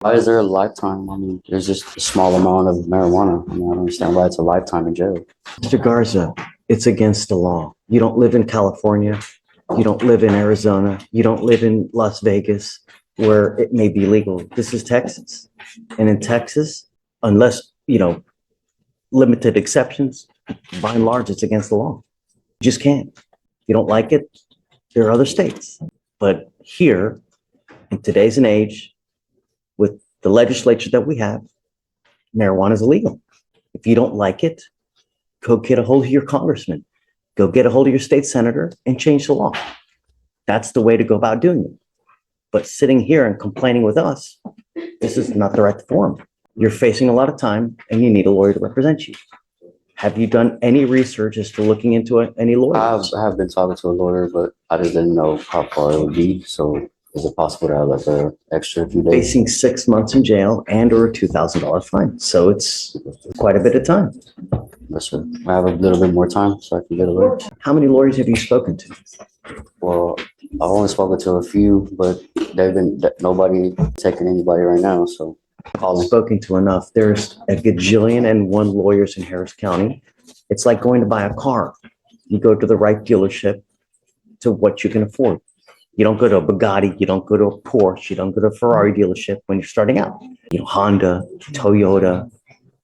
Why is there a lifetime? I mean, there's just a small amount of marijuana. I mean, I don't understand why it's a lifetime in jail. Mr. Garza, it's against the law. You don't live in California. You don't live in Arizona. You don't live in Las Vegas, where it may be legal. This is Texas. And in Texas, unless, limited exceptions, by and large, it's against the law. You just can't. If you don't like it, there are other states. But here, in today's and age, with the legislature that we have, marijuana is illegal. If you don't like it, go get a hold of your congressman, go get a hold of your state senator and change the law. That's the way to go about doing it. But sitting here and complaining with us, this is not the right forum. You're facing a lot of time and you need a lawyer to represent you. Have you done any research as to looking into any lawyers? I have been talking to a lawyer, but I just didn't know how far it would be. So is it possible to have like an extra few days? Facing 6 months in jail and or a $2,000 fine. So it's quite a bit of time. Yes, sir. I have a little bit more time so I can get a lawyer. How many lawyers have you spoken to? Well, I've only spoken to a few, but nobody taking anybody right now. So I've spoken to enough. There's a gajillion and one lawyers in Harris County. It's like going to buy a car. You go to the right dealership to what you can afford. You don't go to a Bugatti, you don't go to a Porsche, you don't go to a Ferrari dealership when you're starting out. Honda, Toyota,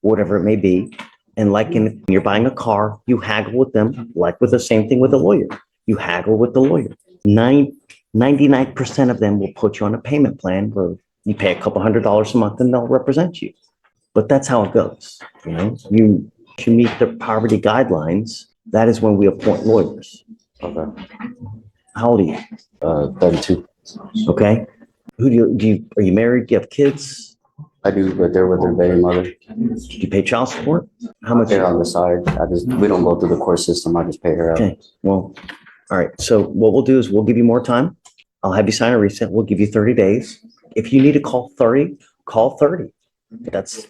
whatever it may be. And like when you're buying a car, you haggle with them, like with the same thing with a lawyer. You haggle with the lawyer. 99% of them will put you on a payment plan where you pay a couple $100s a month and they'll represent you. But that's how it goes. You meet the poverty guidelines. That is when we appoint lawyers. okay, How old are you? 32. Okay. Are you married? Do you have kids? I do, but they're with their baby mother. Do you pay child support? How much? They're on the side. We don't go through the court system. I just pay her out. Okay. Well, all right. So what we'll do is we'll give you more time. I'll have you sign a receipt. We'll give you 30 days. If you need to call 30, call 30. That's